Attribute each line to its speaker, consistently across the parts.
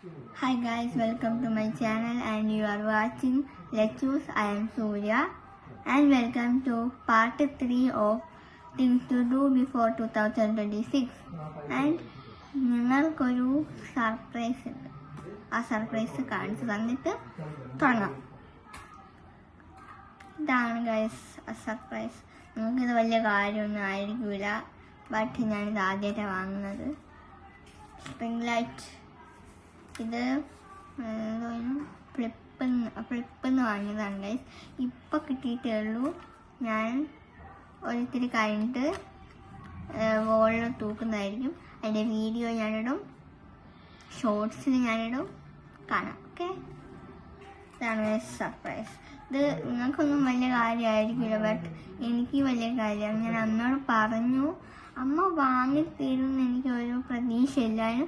Speaker 1: Hi guys, welcome to my channel and you are watching Let's Choose. I am Surya and welcome to part 3 of things to do before 2026. And നിങ്ങൾക്കൊരു surprise ഉണ്ട്. ആ surprise കാണിച്ചു തന്നിട്ട് തുടങ്ങാം. ഇതാണ് guys ആ surprise. നിങ്ങൾക്കിത് വലിയ കാര്യമൊന്നും ആയിരിക്കില്ല, ബട്ട് ഞാനിത് ആദ്യമായിട്ടാണ് വാങ്ങുന്നത്. Spring light. ഇത് ഫ്ലിപ്പെന്ന് വാങ്ങിയതാണ് ഗൈസ്. ഇപ്പം കിട്ടിയിട്ടേ ഉള്ളൂ. ഞാൻ ഒരിത്തിരി കഴിഞ്ഞിട്ട് വോളിൽ തൂക്കുന്നതായിരിക്കും. അതിൻ്റെ വീഡിയോ ഞാനിടും, ഷോർട്സിൽ ഞാനിടും, കാണാം. ഓക്കെ, ഇതാണ് സർപ്രൈസ്. ഇത് നിങ്ങൾക്കൊന്നും വലിയ കാര്യമായിരിക്കില്ല, ബട്ട് എനിക്ക് വലിയ കാര്യമാണ്. ഞാൻ അമ്മയോട് പറഞ്ഞു, അമ്മ വാങ്ങിത്തരുമെന്ന് എനിക്ക് ഒരു പ്രതീക്ഷയില്ലായിരുന്നു,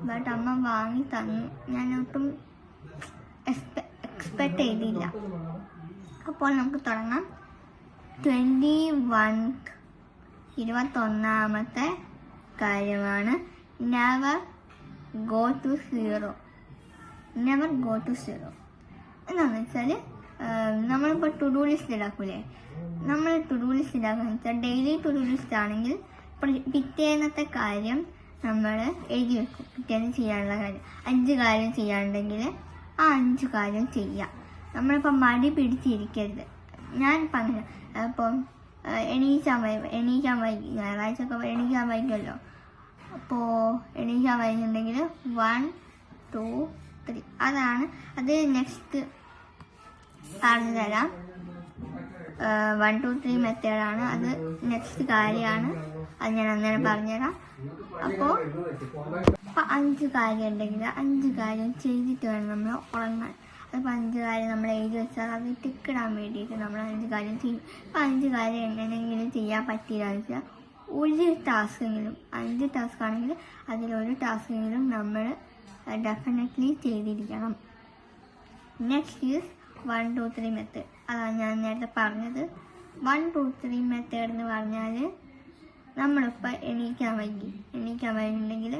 Speaker 1: ബട്ട് അമ്മ വാങ്ങി തന്നു. ഞാൻ ഒട്ടും എക്സ്പെക്ട് ചെയ്തില്ല. അപ്പോൾ നമുക്ക് തുടങ്ങാം. 21ാമത്തെ കാര്യമാണ് നെവർ ഗോ ടു സീറോ. എന്താണെന്ന് വെച്ചാൽ, നമ്മളിപ്പോൾ ടു ഡു ലിസ്റ്റ് ഇടാക്കൂലേ, നമ്മൾ ടു ഡു ലിസ്റ്റ് ഇടാക്കുകയെന്ന് വെച്ചാൽ ഡെയിലി ടു ഡു ലിസ്റ്റ് ആണെങ്കിൽ പിറ്റേന്നത്തെ കാര്യം നമ്മൾ എഴുതി വെക്കും. പിറ്റേന്ന് ചെയ്യാനുള്ള കാര്യം 5 കാര്യം ചെയ്യാനുണ്ടെങ്കിൽ ആ 5 കാര്യം ചെയ്യാം. നമ്മളിപ്പോൾ മടി പിടിച്ചിരിക്കരുത്. ഞാൻ പറഞ്ഞു, ഇപ്പം എണീക്കാൻ വൈകി, ഞായറാഴ്ച ഒക്കെ എണീക്കാൻ വൈകുമല്ലോ. അപ്പോൾ എണീക്കാൻ വൈകുന്നുണ്ടെങ്കിൽ 1 2 3 അതാണ്. അത് നെക്സ്റ്റ് പറഞ്ഞു തരാം. 1 2 3 മെത്തേഡാണ്. അത് നെക്സ്റ്റ് കാര്യമാണ്. അത് ഞാൻ അന്നേരം പറഞ്ഞുതരാം. അപ്പോൾ 5 കാര്യം ഉണ്ടെങ്കിൽ 5 കാര്യം ചെയ്തിട്ട് വേണം നമ്മൾ ഉറങ്ങാൻ. അതിപ്പോൾ 5 കാര്യം നമ്മൾ എഴുതി വെച്ചാൽ അത് ടിക്കിടാൻ വേണ്ടിയിട്ട് നമ്മൾ 5 കാര്യം ചെയ്യും. ഇപ്പം 5 കാര്യം എങ്ങനെയെങ്കിലും ചെയ്യാൻ പറ്റിയില്ലെന്ന് വെച്ചാൽ ഒരു ടാസ്കെങ്കിലും, 5 ടാസ്ക് ആണെങ്കിൽ അതിലൊരു ടാസ്കെങ്കിലും നമ്മൾ ഡെഫിനറ്റ്ലി ചെയ്തിരിക്കണം. Next is 1 2 3 method. അതാണ് ഞാൻ നേരത്തെ പറഞ്ഞത്. 1 2 3 മെത്തേഡ് എന്ന് പറഞ്ഞാൽ, നമ്മളിപ്പോൾ എണീക്കാൻ വൈകിട്ടുണ്ടെങ്കിൽ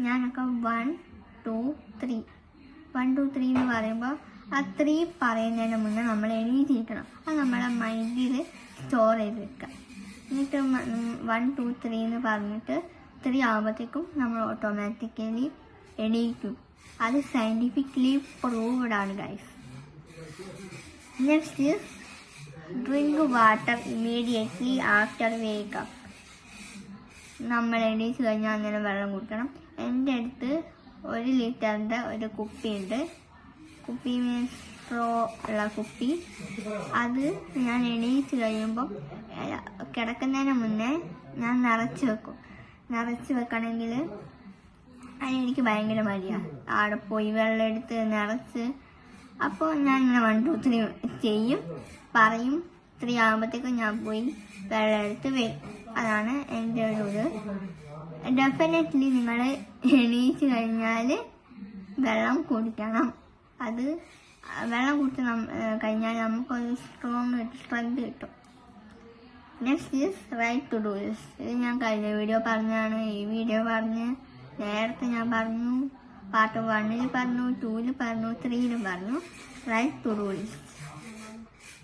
Speaker 1: ഞാനൊക്കെ 1 2 3 എന്ന് പറയുമ്പോൾ ആ 3 പറയുന്നതിന് മുന്നേ നമ്മൾ എണീറ്റിരിക്കണം. അത് നമ്മളെ മൈൻഡിൽ സ്റ്റോർ ചെയ്ത് വെക്കാം. എന്നിട്ട് 1 2 3 എന്ന് പറഞ്ഞിട്ട് 3 ആകുമ്പോഴത്തേക്കും നമ്മൾ ഓട്ടോമാറ്റിക്കലി എണീക്കും. അത് സയൻറ്റിഫിക്കലി പ്രൂവ്ഡ് ആണ് guys. Next is drink water immediately after wake up. നമ്മൾ എണീച്ച് കഴിഞ്ഞാൽ അങ്ങനെ വെള്ളം കുടിക്കണം. എൻ്റെ അടുത്ത് 1 ലിറ്ററിൻ്റെ ഒരു കുപ്പിയുണ്ട്. കുപ്പി മീൻസ് സ്ട്രോ ഉള്ള കുപ്പി. അത് ഞാൻ എണീച്ച് കഴിയുമ്പോൾ കിടക്കുന്നതിന് മുന്നേ ഞാൻ നിറച്ച് വെക്കണമെങ്കിൽ അതിനെനിക്ക് ഭയങ്കര മടിയാണ്. അവിടെ പോയി വെള്ളം എടുത്ത് നിറച്ച്. അപ്പോൾ ഞാൻ ഇങ്ങനെ 1 2 3 ചെയ്യും, പറയും. 3 ആകുമ്പോഴത്തേക്കും ഞാൻ പോയി വെള്ളം എടുത്ത് വരും. അതാണ് എൻ്റെ ഒരു ഇത്. ഡെഫിനറ്റ്ലി നിങ്ങൾ എണീച്ച് കഴിഞ്ഞാൽ വെള്ളം കുടിക്കണം. അത് വെള്ളം കുടിച്ച് കഴിഞ്ഞാൽ നമുക്കൊരു സ്ട്രെങ്ത് കിട്ടും. Next is write to do list. ഇത് ഞാൻ കഴിഞ്ഞ വീഡിയോ പറഞ്ഞതാണ്. ഈ വീഡിയോ നേരത്തെ ഞാൻ പറഞ്ഞു. പാർട്ട് 1 പറഞ്ഞു, 2 പറഞ്ഞു, 3 പറഞ്ഞു. Write to do list.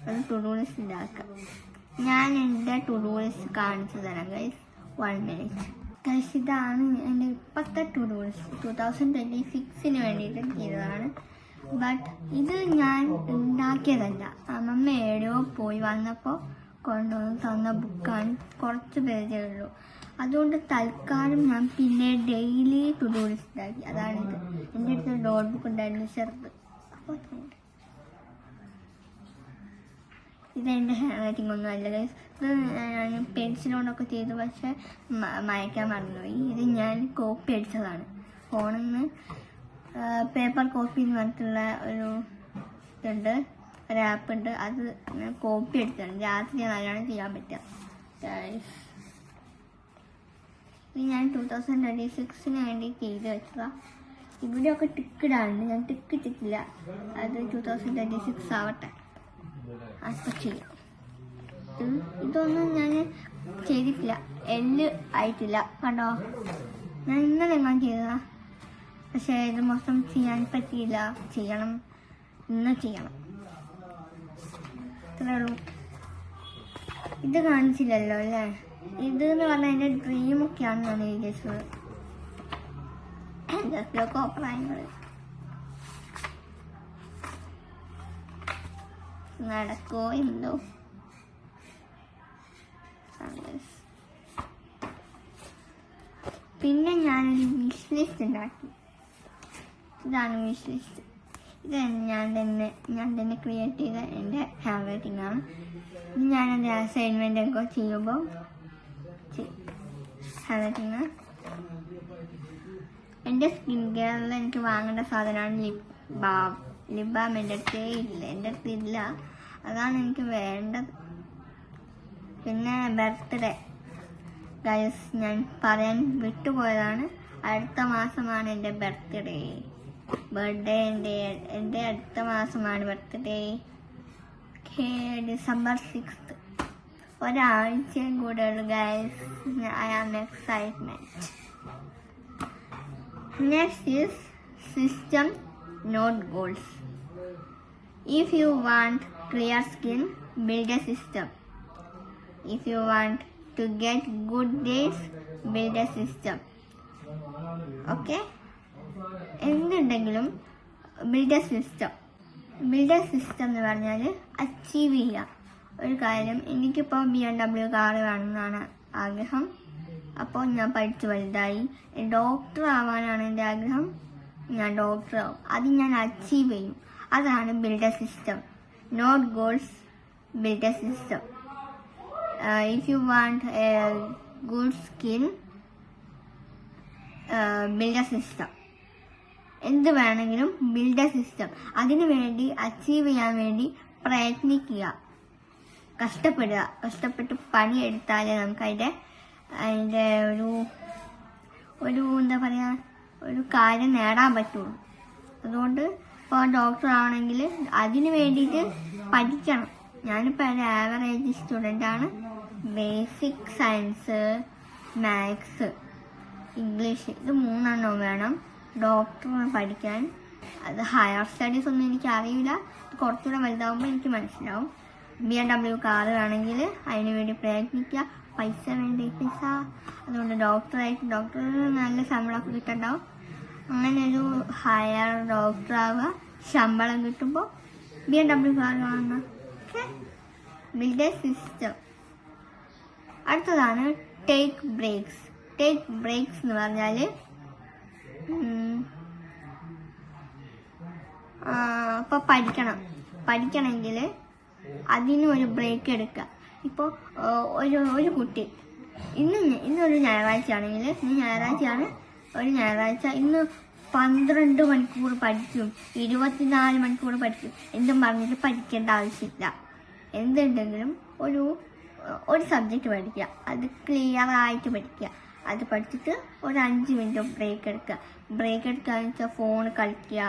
Speaker 1: ഒരു ടു ഡു ലിസ്റ്റ് ഉണ്ടാക്കാം. ഞാൻ എൻ്റെ ടു ഡു ലിസ്റ്റ് കാണിച്ചു തരാം ഗൈസ്. 1 minute guys. ഇതാണ് എൻ്റെ ഇപ്പോഴത്തെ ടു ഡു ലിസ്റ്റ്. 2026 വേണ്ടിയിട്ട് ചെയ്തതാണ്. ബട്ട് ഇത് ഞാൻ ഉണ്ടാക്കിയതല്ല. അമ്മമ്മ എവിടെയോ പോയി വന്നപ്പോൾ കൊണ്ടുവന്ന് തന്ന ബുക്കാണ്. കുറച്ച് പേജേ ഉള്ളൂ. അതുകൊണ്ട് തൽക്കാലം ഞാൻ പിന്നെ ഡെയിലി ടു ഡു ലിസ്റ്റ് ഉണ്ടാക്കി. അതാണിത്. എൻ്റെ അടുത്ത് നോട്ട് ബുക്ക് ഉണ്ടായിരുന്നു, ചെറുത്. അപ്പോൾ ഇതെൻ്റെ ഹാൻഡ് റൈറ്റിംഗ് ഒന്നും അല്ല ഗൈസ്. ഇത് ഞാൻ പെൻസിലോണ്ടൊക്കെ ചെയ്തു, പക്ഷെ മായ്ക്കാൻ മറന്നുപോയി. ഇത് ഞാൻ കോപ്പി അടിച്ചതാണ്. ഫോണിൽ നിന്ന് പേപ്പർ കോപ്പി എന്ന് പറഞ്ഞിട്ടുള്ള ഒരു ഇതുണ്ട്, ഒരു ആപ്പ് ഉണ്ട്. അത് ഞാൻ കോപ്പി അടിച്ചതാണ്. രാത്രി നല്ലോണം ചെയ്യാൻ പറ്റുക ഗൈസ്. ഇത് ഞാൻ 2026 വേണ്ടി ചെയ്ത് വെച്ചതാണ്. ഇവിടെയൊക്കെ ടിക്കിടാറുണ്ട്. ഞാൻ ടിക്കിട്ടിട്ടില്ല. അത് 2026 ആവട്ടെ, അപ്പോൾ ചെയ്യാം. ഇതൊന്നും ഞാൻ ചെയ്തിട്ടില്ല. ആയിട്ടില്ല കണ്ടോ. ഞാൻ ഇന്നലെ എങ്ങനെ ചെയ്തതാ. പക്ഷേ ഇത് മൊത്തം ചെയ്യാൻ പറ്റിയില്ല. ഇന്ന് ചെയ്യണം, ഇത്രേ ഉള്ളൂ. ഇത് കാണിച്ചില്ലല്ലോ അല്ലേ? ഇത് എന്ന് പറഞ്ഞാൽ എൻ്റെ ഡ്രീമൊക്കെയാണ് ഞാൻ വിചാരിച്ചത്. എന്തൊക്കെയൊക്കെ അഭിപ്രായങ്ങൾ നടക്കോ എന്തോ. പിന്നെ ഞാനൊരു വിഷ് ലിസ്റ്റ് ഉണ്ടാക്കി. ഇതാണ് വിഷ് ലിസ്റ്റ്. ഇത് ഞാൻ തന്നെ ക്രിയേറ്റ് ചെയ്ത എൻ്റെ ഹാൻഡ് റൈറ്റിംഗ് ആണ്. ഇത് ഞാനെൻ്റെ അസൈൻമെൻ്റ് ഒക്കെ ചെയ്യുമ്പോൾ ഹാൻഡ് റൈറ്റിംഗ്. എൻ്റെ സ്കിൻ കെയറിൽ എനിക്ക് വാങ്ങേണ്ട സാധനമാണ് ലിപ് ബാം. എൻ്റെ അടുത്ത് ഇല്ല, അതാണ് എനിക്ക് വേണ്ടത്. പിന്നെ ബർത്ത്ഡേ ഗൈസ്, ഞാൻ പറയാൻ വിട്ടുപോയതാണ്. അടുത്ത മാസമാണ് എൻ്റെ ബർത്ത്ഡേ. എൻ്റെ അടുത്ത മാസമാണ് ബർത്ത്ഡേ. December 6th. ഒരാഴ്ചയും കൂടെ ഉള്ളു guys. I am excitement. Next is system, not goals. If you want clear skin, build a system. If you want to get good days, build a system. Okay? എന്തുണ്ടെങ്കിലും build a system എന്ന് പറഞ്ഞാൽ achieve ചെയ്യുക ഒരു കാര്യം. എനിക്കിപ്പോൾ BMW car വേണമെന്നാണ് ആഗ്രഹം. അപ്പോൾ ഞാൻ പഠിച്ച് വലുതായി ഡോക്ടർ ആവാനാണ് എൻ്റെ ആഗ്രഹം. ഞാൻ ഡോക്ടർ ആവും. അത് ഞാൻ അച്ചീവ് ചെയ്യും. അതാണ് build a system. Not goals, build a system. If you want a good skin, build a system. എന്ത് വേണമെങ്കിലും ബിൽഡ് എ സിസ്റ്റം. അതിനു വേണ്ടി അച്ചീവ് ചെയ്യാൻ വേണ്ടി പ്രയത്നിക്കുക, കഷ്ടപ്പെട്ട് പണിയെടുത്താലേ നമുക്ക് അതിൻ്റെ ഒരു എന്താ പറയുക, ഒരു കാര്യം നേടാൻ പറ്റുള്ളൂ. അതുകൊണ്ട് ഇപ്പോൾ ഡോക്ടർ ആവണമെങ്കിൽ അതിന് വേണ്ടിയിട്ട് പഠിക്കണം. ഞാനിപ്പോൾ ഒരു ആവറേജ് സ്റ്റുഡൻ്റാണ്. ബേസിക് സയൻസ്, മാത്സ്, ഇംഗ്ലീഷ്, ഇത് 3 വേണം ഡോക്ടറിന് പഠിക്കാൻ. അത് ഹയർ സ്റ്റഡീസ് ഒന്നും എനിക്ക് അറിയില്ല. കുറച്ചുകൂടെ വലുതാവുമ്പോൾ എനിക്ക് മനസ്സിലാവും. BMW കാർ വേണമെങ്കിൽ അതിന് വേണ്ടി പ്രയത്നിക്കുക. പൈസ വേണ്ടേ, പൈസ. അതുകൊണ്ട് ഡോക്ടറിന് നല്ല ശമ്പളമൊക്കെ കിട്ടുന്നുണ്ടാവും. അങ്ങനെ ഒരു ഹയർ ഡോക്ടർ ആവുക. ശമ്പളം കിട്ടുമ്പോൾ BMW കാർ വാങ്ങുക. Okay, build a system. അടുത്തതാണ് ടേക്ക് ബ്രേക്സ്. എന്ന് പറഞ്ഞാൽ ഇപ്പോൾ പഠിക്കണമെങ്കിൽ അതിന് ഒരു ബ്രേക്ക് എടുക്കുക. ഇപ്പോൾ ഒരു കുട്ടി ഇന്നൊരു ഞായറാഴ്ച ആണെങ്കിൽ, ഒരു ഞായറാഴ്ച ഇന്ന് 12 മണിക്കൂർ പഠിക്കും, 24 മണിക്കൂർ പഠിക്കും എന്തും പറഞ്ഞിട്ട് പഠിക്കേണ്ട ആവശ്യമില്ല. എന്തുണ്ടെങ്കിലും ഒരു സബ്ജക്റ്റ് പഠിക്കുക, അത് ക്ലിയറായിട്ട് പഠിക്കുക. അത് പഠിച്ചിട്ട് ഒരു 5 മിനിറ്റ് ബ്രേക്ക് എടുക്കുക എന്ന് വെച്ചാൽ ഫോൺ കളിക്കുക,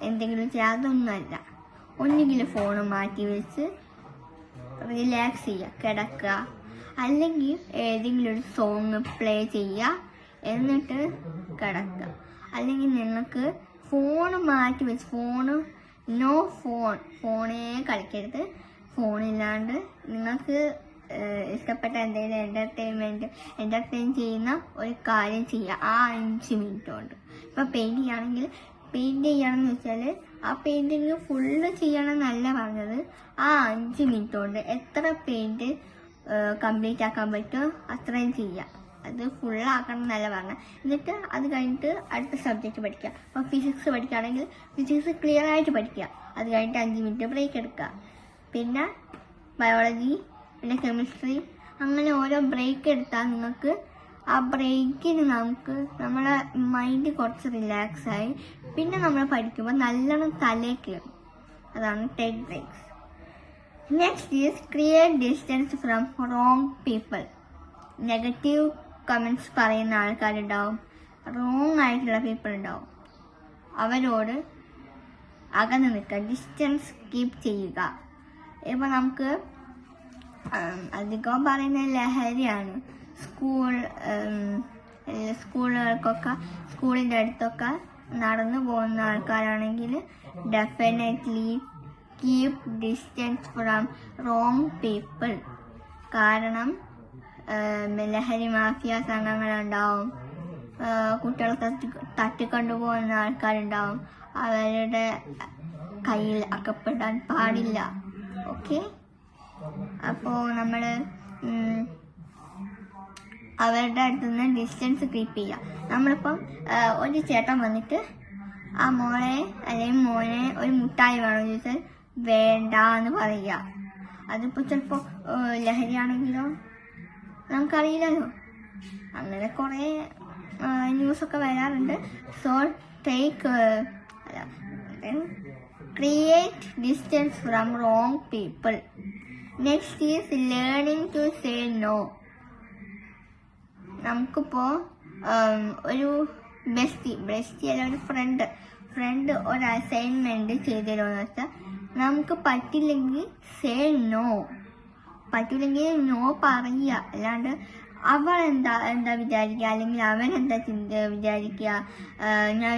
Speaker 1: എന്തെങ്കിലും ചെയ്യുക, അതൊന്നുമല്ല. ഒന്നുകിൽ ഫോൺ മാറ്റി വെച്ച് റിലാക്സ് ചെയ്യുക, കിടക്കുക. അല്ലെങ്കിൽ ഏതെങ്കിലും ഒരു സോങ് പ്ലേ ചെയ്യുക, എന്നിട്ട് കിടക്കുക. അല്ലെങ്കിൽ നിങ്ങൾക്ക് ഫോൺ മാറ്റി വെച്ച് ഫോണേ കളിക്കരുത്. ഫോണില്ലാണ്ട് നിങ്ങൾക്ക് ഇഷ്ടപ്പെട്ട എന്തെങ്കിലും എൻ്റർടൈൻ ചെയ്യുന്ന ഒരു കാര്യം ചെയ്യുക ആ 5 മിനിറ്റ് കൊണ്ട്. ഇപ്പോൾ പെയിൻറ് ചെയ്യണമെന്ന് വെച്ചാൽ ആ പെയിൻറ്റിങ് ഫുള്ള് ചെയ്യണമെന്നല്ല പറഞ്ഞത്. ആ 5 മിനിറ്റ് കൊണ്ട് എത്ര പെയിൻറ്റ് കംപ്ലീറ്റ് ആക്കാൻ പറ്റുമോ അത്രയും ചെയ്യുക. അത് ഫുള്ളാക്കണം എന്നല്ല പറഞ്ഞത്. എന്നിട്ട് അത് കഴിഞ്ഞിട്ട് അടുത്ത സബ്ജക്റ്റ് പഠിക്കുക. അപ്പോൾ ഫിസിക്സ് പഠിക്കുകയാണെങ്കിൽ ഫിസിക്സ് ക്ലിയർ ആയിട്ട് പഠിക്കുക. അത് കഴിഞ്ഞിട്ട് 5 മിനിറ്റ് ബ്രേക്ക് എടുക്കുക. പിന്നെ ബയോളജി, പിന്നെ കെമിസ്ട്രി, അങ്ങനെ ഓരോ ബ്രേക്ക് എടുത്താൽ നിങ്ങൾക്ക് ആ ബ്രേക്കിന് നമ്മളെ മൈൻഡ് കുറച്ച് റിലാക്സായി പിന്നെ നമ്മൾ പഠിക്കുമ്പോൾ നല്ലോണം തലയിൽ കയറും. അതാണ് take breaks. Next is create distance from wrong people. Negative comments പറയുന്ന ആൾക്കാരുണ്ടാവും, റോങ് ആയിട്ടുള്ള പീപ്പിൾ ഉണ്ടാവും. അവരോട് അകന്ന് നിൽക്കുക, ഡിസ്റ്റൻസ് കീപ്പ് ചെയ്യുക. ഇപ്പോൾ നമുക്ക് അധികം പറയുന്ന ലഹരിയാണ്. സ്കൂളിൻ്റെ അടുത്തൊക്കെ നടന്നു പോകുന്ന ആൾക്കാരാണെങ്കിൽ definitely keep distance from wrong people. കാരണം ലഹരി മാഫിയ സംഘങ്ങളുണ്ടാവും, കുട്ടികളെ തട്ടിക്കൊണ്ടുപോകുന്ന ആൾക്കാരുണ്ടാവും. അവരുടെ കയ്യിൽ അകപ്പെടാൻ പാടില്ല. ഓക്കെ, അപ്പോൾ നമ്മൾ അവരുടെ അടുത്ത് നിന്ന് ഡിസ്റ്റൻസ് കീപ്പ് ചെയ്യുക. നമ്മളിപ്പം ഒരു ചേട്ടൻ വന്നിട്ട് ആ മോളെ അല്ലെങ്കിൽ മോനെ ഒരു മുട്ടായി വേണമെന്ന് ചോദിച്ചാൽ വേണ്ട എന്ന് പറയുക. അതിപ്പോൾ ചിലപ്പോൾ ലഹരിയാണെങ്കിലോ നമുക്കറിയില്ലല്ലോ. അങ്ങനെ കുറേ ന്യൂസൊക്കെ വരാറുണ്ട്. So create distance from wrong people. Next is learning to say no. നമുക്കിപ്പോൾ ഒരു ബെസ്റ്റി അല്ല ഒരു ഫ്രണ്ട് ഒരു അസൈൻമെൻറ്റ് ചെയ്ത് തരുമെന്ന് വെച്ചാൽ നമുക്ക് പറ്റില്ലെങ്കിൽ സേ നോ. പറ്റില്ലെങ്കിൽ നോ പറയുക. അല്ലാണ്ട് അവൾ എന്താ വിചാരിക്കുക, അല്ലെങ്കിൽ അവൻ എന്താ വിചാരിക്കുക, ഞാൻ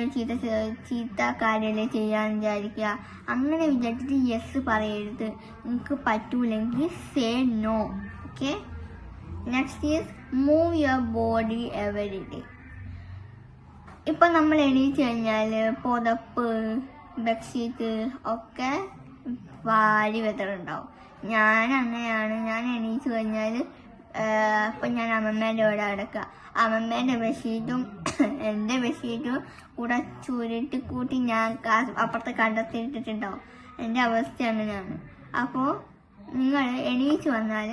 Speaker 1: ചീത്ത കാര്യമല്ലേ ചെയ്യാൻ വിചാരിക്കുക. അങ്ങനെ വിചാരിച്ചിട്ട് യെസ് പറയരുത്. നിങ്ങൾക്ക് പറ്റൂലെങ്കിൽ say no. Okay, next is move your body every day. ഇപ്പം നമ്മൾ എണീറ്റ് കഴിഞ്ഞാൽ പുതപ്പ് ബെഡ്ഷീറ്റ് ഒക്കെ വാരി വെതറുണ്ടാവും. ഞാൻ അങ്ങനെയാണ്. ഞാൻ എണീറ്റ് കഴിഞ്ഞാൽ അപ്പം ഞാൻ അമ്മമ്മേൻ്റെ കൂടെ കിടക്കുക. അമ്മമ്മേൻ്റെ ബെഡ്ഷീറ്റും എൻ്റെ ബെഡ്ഷീറ്റും കൂടെ ചുരുട്ടി കൂട്ടി ഞാൻ അപ്പുറത്തെ കണ്ടെത്തിയിട്ടിട്ടുണ്ടാവും. എൻ്റെ അവസ്ഥ അങ്ങനെയാണ്. അപ്പോൾ നിങ്ങൾ എണീറ്റ് വന്നാൽ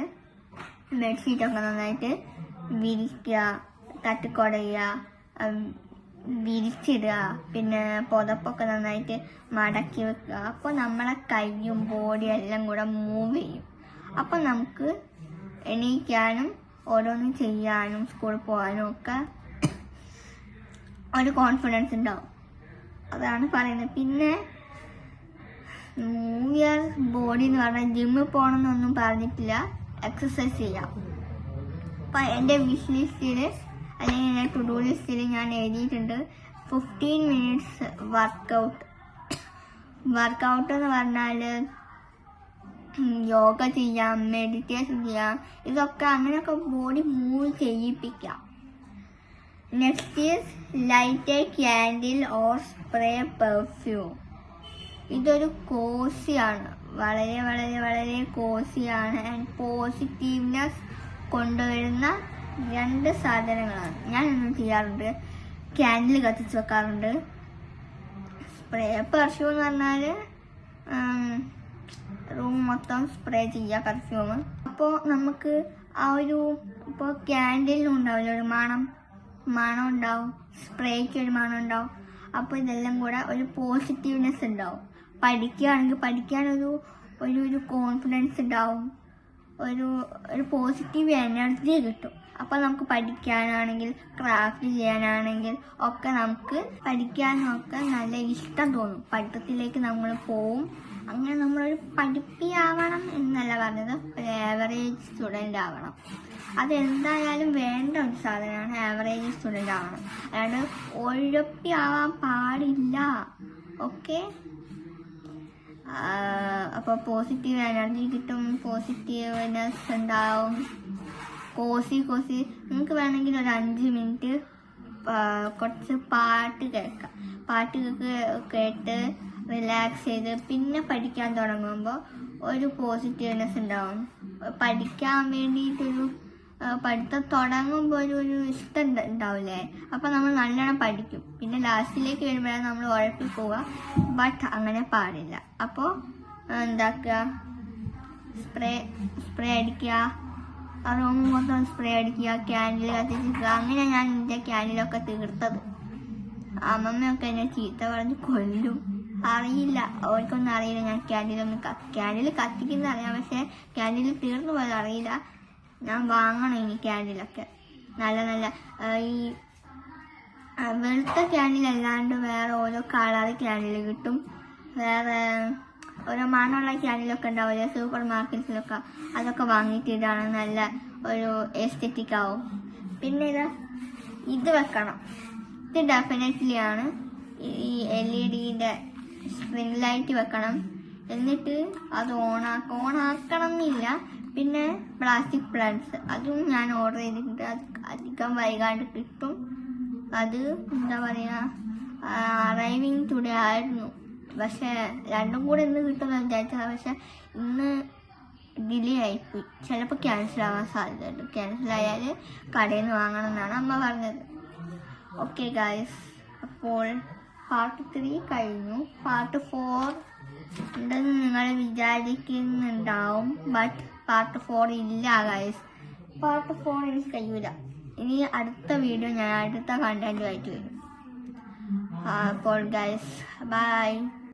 Speaker 1: ബെഡ്ഷീറ്റൊക്കെ നന്നായിട്ട് വിരിക്കുക, തട്ടിക്കൊടയുക, വിരിച്ചിടുക, പിന്നെ പുതപ്പൊക്കെ നന്നായിട്ട് മടക്കി വെക്കുക. അപ്പോൾ നമ്മളെ കൈയും ബോഡിയും എല്ലാം കൂടെ മൂവ് ചെയ്യും. അപ്പം നമുക്ക് എണീക്കാനും ഓരോന്നും ചെയ്യാനും സ്കൂളിൽ പോകാനും ഒക്കെ ഒരു കോൺഫിഡൻസ് ഉണ്ടാവും. അതാണ് പറയുന്നത്. പിന്നെ മൂവ് യുവർ ബോഡി എന്ന് പറഞ്ഞാൽ ജിമ്മിൽ പോകണമെന്നൊന്നും പറഞ്ഞിട്ടില്ല, എക്സസൈസ് ചെയ്യാം. അപ്പം എൻ്റെ വിഷ് ലിസ്റ്റിൽ അല്ലെങ്കിൽ എൻ്റെ ടു ഡു ലിസ്റ്റിൽ ഞാൻ എഴുതിയിട്ടുണ്ട് 15 minutes വർക്കൗട്ട് എന്ന് പറഞ്ഞാൽ യോഗ ചെയ്യാം, മെഡിറ്റേഷൻ ചെയ്യാം. ഇതൊക്കെ അങ്ങനെയൊക്കെ ബോഡി മൂവ് ചെയ്യിപ്പിക്കാം. Next is light a candle or spray perfume. ഇതൊരു കോസിയാണ്, വളരെ വളരെ വളരെ കോസിയാണ് ആൻഡ് പോസിറ്റീവ്നെസ് കൊണ്ടുവരുന്ന 2 സാധനങ്ങളാണ്. ഞാനൊന്നും ചെയ്യാറുണ്ട്. ക്യാൻഡിൽ കത്തിച്ച് വെക്കാറുണ്ട്. സ്പ്രേ പെർഫ്യൂം എന്ന് പറഞ്ഞാൽ റൂം മൊത്തം സ്പ്രേ ചെയ്യുക പെർഫ്യൂം. അപ്പോൾ നമുക്ക് ആ ഒരു ഇപ്പോൾ ക്യാൻഡിലിനും ഉണ്ടാവില്ല ഒരു മണം ഉണ്ടാവും, സ്പ്രേക്ക് ഒരു മണം ഉണ്ടാവും. അപ്പോൾ ഇതെല്ലാം കൂടെ ഒരു പോസിറ്റീവ്നെസ് ഉണ്ടാവും. പഠിക്കുകയാണെങ്കിൽ പഠിക്കാനൊരു ഒരു കോൺഫിഡൻസ് ഉണ്ടാവും, ഒരു പോസിറ്റീവ് എനർജി കിട്ടും. അപ്പോൾ നമുക്ക് പഠിക്കാനാണെങ്കിൽ ക്രാഫ്റ്റ് ചെയ്യാനാണെങ്കിൽ ഒക്കെ നമുക്ക് പഠിക്കാനും ഒക്കെ നല്ല ഇഷ്ടം തോന്നും. പഠിത്തത്തിലേക്ക് നമ്മൾ പോവും. അങ്ങനെ നമ്മളൊരു പഠിപ്പിയാവണം എന്നല്ല പറഞ്ഞത്, ഒരു ആവറേജ് സ്റ്റുഡൻ്റ് ആവണം. അതെന്തായാലും വേണ്ട ഒരു സാധനമാണ് ആവറേജ് സ്റ്റുഡൻ്റ് ആവണം. അല്ലാണ്ട് ഉഴപ്പിയാവാൻ പാടില്ല. ഓക്കെ, അപ്പോൾ പോസിറ്റീവ് എനർജി കിട്ടും, പോസിറ്റീവ്നെസ് ഉണ്ടാവും. കോസി നിങ്ങൾക്ക് വേണമെങ്കിൽ ഒരു 5 മിനിറ്റ് കുറച്ച് പാട്ട് കേൾക്കാം. പാട്ട് കേട്ട് റിലാക്സ് ചെയ്ത് പിന്നെ പഠിക്കാൻ തുടങ്ങുമ്പോൾ ഒരു പോസിറ്റീവ്നെസ് ഉണ്ടാവും. പഠിക്കാൻ വേണ്ടിയിട്ടൊരു പഠിത്തം തുടങ്ങുമ്പോൾ ഒരു ഇഷ്ടം ഉണ്ടാവില്ലേ. അപ്പോൾ നമ്മൾ നല്ലോണം പഠിക്കും. പിന്നെ ലാസ്റ്റിലേക്ക് വരുമ്പോഴാണ് നമ്മൾ ഉഴപ്പി പോവുക. ബട്ട് അങ്ങനെ പാടില്ല. അപ്പോൾ എന്താക്കുക, സ്പ്രേ അടിക്കുക, ആ റൂം മൊത്തം സ്പ്രേ അടിക്കുക, ക്യാൻഡിൽ കത്തിച്ചിരിക്കുക. അങ്ങനെ ഞാൻ എൻ്റെ ക്യാൻഡിലൊക്കെ തീർത്തത്. അമ്മമ്മയൊക്കെ എന്നെ ചീത്ത പറഞ്ഞ് കൊല്ലും. അറിയില്ല, അവർക്കൊന്നും അറിയില്ല ഞാൻ ക്യാൻഡിൽ കത്തിക്കുന്നത് അറിയാം, പക്ഷെ ക്യാൻഡിൽ തീർന്നു പോയത് അറിയില്ല. ഞാൻ വാങ്ങണം ഇനി ക്യാൻഡിലൊക്കെ. നല്ല ഈ വെളുത്ത ക്യാൻഡിൽ അല്ലാണ്ട് വേറെ ഓരോ കളർ ക്യാൻഡിൽ കിട്ടും. വേറെ ഓരോ മണമുള്ള ക്യാൻഡിലൊക്കെ ഉണ്ടാവില്ലേ സൂപ്പർ മാർക്കറ്റ്സിലൊക്കെ. അതൊക്കെ വാങ്ങിയിട്ടിട്ടാണ് നല്ല ഒരു എസ്തെറ്റിക് ആവും. പിന്നെ ഇത് വെക്കണം. ഇത് ഡെഫിനറ്റ്ലി ആണ്. ഈ LED സ്ട്രിംഗ് ലൈറ്റ് വെക്കണം. എന്നിട്ട് അത് ഓണാക്കണം എന്നില്ല. പിന്നെ പ്ലാസ്റ്റിക് പ്ലാന്റ്സ് അതും ഞാൻ ഓർഡർ ചെയ്തിട്ടുണ്ട്. അത് അധികം വൈകാണ്ട് കിട്ടും. അത് എന്താ പറയുക, അറൈവിങ് ടുഡേ ആയിരുന്നു. പക്ഷെ രണ്ടും കൂടെ ഇന്ന് കിട്ടുമെന്ന് വിചാരിച്ചത്. പക്ഷെ ഇന്ന് ഡിലേ ആയിപ്പോയി. ചിലപ്പോൾ ക്യാൻസൽ ആവാൻ സാധ്യതയുണ്ട്. ക്യാൻസൽ ആയാൽ കടയിൽ നിന്ന് വാങ്ങണം എന്നാണ് അമ്മ പറഞ്ഞത്. ഓക്കെ ഗായ്സ്, അപ്പോൾ പാർട്ട് 3 കഴിഞ്ഞു. പാർട്ട് 4 ഉണ്ടെന്ന് നിങ്ങൾ വിചാരിക്കുന്നുണ്ടാവും. ബട്ട് പാർട്ട് 4 ഇല്ല ഗായ്സ്. പാർട്ട് 4 എനിക്ക് കഴിയൂല. ഇനി അടുത്ത വീഡിയോ ഞാൻ അടുത്ത കണ്ടന്റുമായിട്ട് വരും. അപ്പോൾ ഗായ്സ് ബൈ.